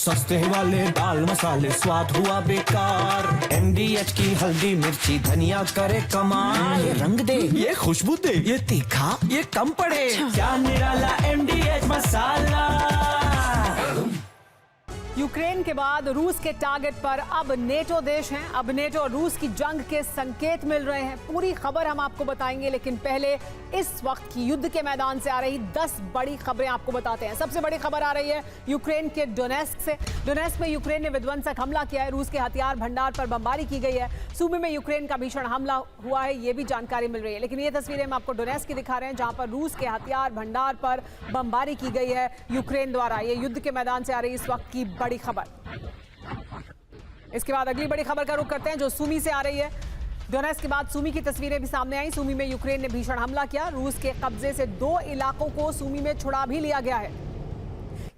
सस्ते वाले दाल मसाले स्वाद हुआ बेकार। MDH की हल्दी मिर्ची धनिया करे कमाल। ये रंग दे, ये खुशबू दे, ये तीखा, ये कम पड़े। क्या निराला MDH मसाला। यूक्रेन के बाद रूस के टारगेट पर अब नेटो देश हैं। अब नेटो और रूस की जंग के संकेत मिल रहे हैं। पूरी खबर हम आपको बताएंगे, लेकिन पहले इस वक्त की युद्ध के मैदान से आ रही 10 बड़ी खबरें आपको बताते हैं। सबसे बड़ी खबर आ रही है यूक्रेन के डोनेस्क से। डोनेस्क में यूक्रेन ने विध्वंसक हमला किया है। रूस के हथियार भंडार पर बमबारी की गई है। सूबे में यूक्रेन का भीषण हमला हुआ है, ये भी जानकारी मिल रही है। लेकिन ये तस्वीरें हम आपको डोनेस्क की दिखा रहे हैं, जहां पर रूस के हथियार भंडार पर बमबारी की गई है यूक्रेन द्वारा। ये युद्ध के मैदान से आ रही इस वक्त की बड़ी खबर। इसके बाद अगली बड़ी खबर का रुख करते हैं, जो सूमी से आ रही है। डोनेस्क के बाद सूमी की तस्वीरें भी सामने आई। सूमी में यूक्रेन ने भीषण हमला किया। रूस के कब्जे से 2 इलाकों को सूमी में छुड़ा भी लिया गया है।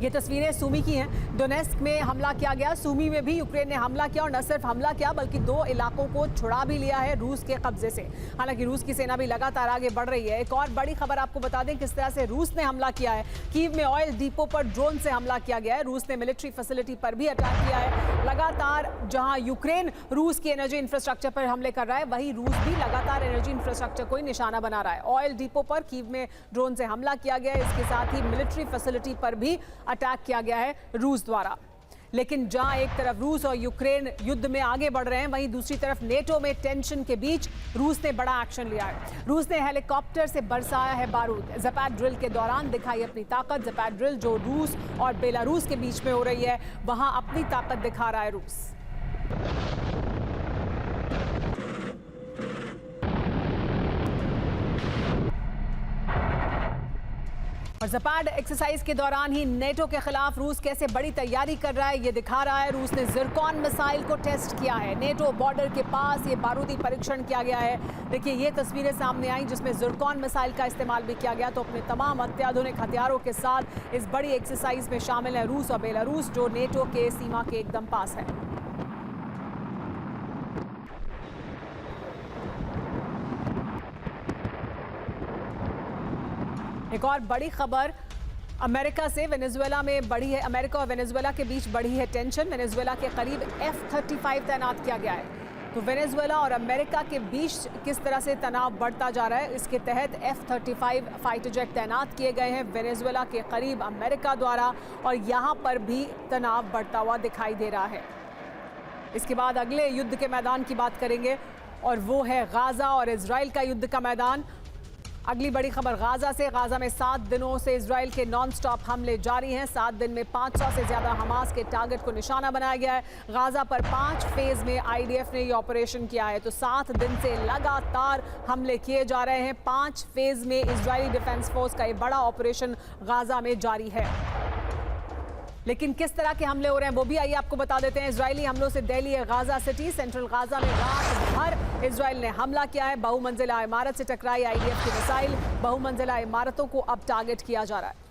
ये तस्वीरें सूमी की हैं। डोनेस्क में हमला किया गया, सूमी में भी यूक्रेन ने हमला किया, और न सिर्फ हमला किया बल्कि 2 इलाकों को छुड़ा भी लिया है रूस के कब्जे से। हालांकि रूस की सेना भी लगातार आगे बढ़ रही है। एक और बड़ी खबर आपको बता दें किस तरह से रूस ने हमला किया है। कीव में ऑयल डिपो पर ड्रोन से हमला किया गया है। रूस ने मिलिट्री फैसिलिटी पर भी अटैक किया है। लगातार जहां यूक्रेन रूस की एनर्जी इंफ्रास्ट्रक्चर पर हमले कर रहा है, वहीं रूस भी लगातार एनर्जी इंफ्रास्ट्रक्चर को ही निशाना बना रहा है। ऑयल डिपो पर कीव में ड्रोन से हमला किया गया है। इसके साथ ही मिलिट्री फैसिलिटी पर भी अटैक किया गया है रूस द्वारा। लेकिन जहां एक तरफ रूस और यूक्रेन युद्ध में आगे बढ़ रहे हैं, वहीं दूसरी तरफ नेटो में टेंशन के बीच रूस ने बड़ा एक्शन लिया है। रूस ने हेलीकॉप्टर से बरसाया है बारूद। ज़ैपेट ड्रिल के दौरान दिखाई अपनी ताकत। ज़ैपेट ड्रिल जो रूस और बेलारूस के बीच में हो रही है, वहां अपनी ताकत दिखा रहा है रूस। और ज़ैपेट एक्सरसाइज के दौरान ही नेटो के खिलाफ रूस कैसे बड़ी तैयारी कर रहा है, ये दिखा रहा है। रूस ने ज़िरकॉन मिसाइल को टेस्ट किया है। नेटो बॉर्डर के पास ये बारूदी परीक्षण किया गया है। देखिए, ये तस्वीरें सामने आई जिसमें ज़िरकॉन मिसाइल का इस्तेमाल भी किया गया। तो अपने तमाम अत्याधुनिक हथियारों के साथ इस बड़ी एक्सरसाइज में शामिल है रूस और बेलारूस, जो नेटो के सीमा के एकदम पास है। एक और बड़ी खबर अमेरिका से। वेनेजुएला में बढ़ी है, अमेरिका और वेनेजुएला के बीच बढ़ी है टेंशन। वेनेजुएला के करीब F-35 तैनात किया गया है। तो वेनेजुएला और अमेरिका के बीच किस तरह से तनाव बढ़ता जा रहा है, इसके तहत F-35 फाइटर जेट तैनात किए गए हैं वेनेजुएला के करीब अमेरिका द्वारा, और यहाँ पर भी तनाव बढ़ता हुआ दिखाई दे रहा है। इसके बाद अगले युद्ध के मैदान की बात करेंगे, और वो है गाजा और इजराइल का युद्ध का मैदान। अगली बड़ी खबर गाजा से। गाजा में 7 दिनों से इजराइल के नॉन स्टॉप हमले जारी हैं। 7 दिन में 500 से ज्यादा हमास के टारगेट को निशाना बनाया गया है। गाजा पर 5 फेज में IDF ने ये ऑपरेशन किया है। तो 7 दिन से लगातार हमले किए जा रहे हैं। 5 फेज में इजरायली डिफेंस फोर्स का ये बड़ा ऑपरेशन गाजा में जारी है। लेकिन किस तरह के हमले हो रहे हैं वो भी आइए आपको बता देते हैं। इजरायली हमलों से दिल्ली है गाजा सिटी। सेंट्रल गाजा में रात भर इजराइल ने हमला किया है। बहुमंजिला इमारत से टकराई IDF की मिसाइल। बहुमंजिला इमारतों को अब टारगेट किया जा रहा है।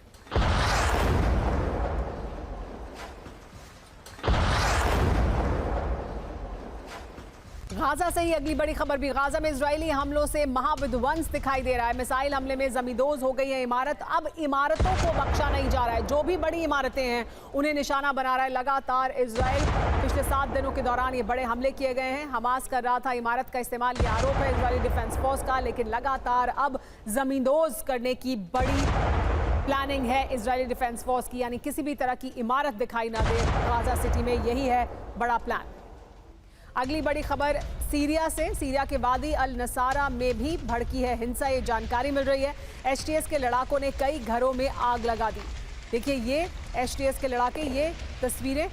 गाजा से ही अगली बड़ी खबर भी। गाजा में इजरायली हमलों से महाविध्वंस दिखाई दे रहा है। मिसाइल हमले में जमींदोज हो गई है इमारत। अब इमारतों को बख्शा नहीं जा रहा है। जो भी बड़ी इमारतें हैं उन्हें निशाना बना रहा है। लगातार इजराइल पिछले 7 दिनों के दौरान ये बड़े हमले किए गए हैं। हमास कर रहा था इमारत का इस्तेमाल, ये आरोप है इजरायली डिफेंस फोर्स का। लेकिन लगातार अब जमींदोज करने की बड़ी प्लानिंग है इजरायली डिफेंस फोर्स की, यानी किसी भी तरह की इमारत दिखाई ना दे गाजा सिटी में। यही है बड़ा प्लान। अगली बड़ी खबर सीरिया से। सीरिया के वादी अल नसारा में भी भड़की है हिंसा, ये जानकारी मिल रही है। HTS के लड़ाकों ने कई घरों में आग लगा दी। देखिए, ये HTS के लड़ाके, ये तस्वीरें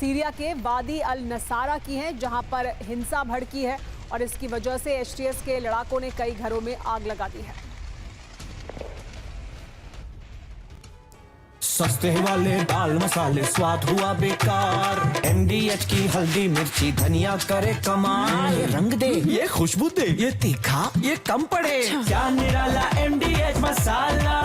सीरिया के वादी अल नसारा की हैं, जहां पर हिंसा भड़की है, और इसकी वजह से HTS के लड़ाकों ने कई घरों में आग लगा दी है। सस्ते वाले दाल मसाले स्वाद हुआ बेकार। MDH की हल्दी मिर्ची धनिया करे कमाल। ये रंग दे, ये खुशबू दे, ये तीखा, ये कम पड़े। क्या निराला MDH मसाला।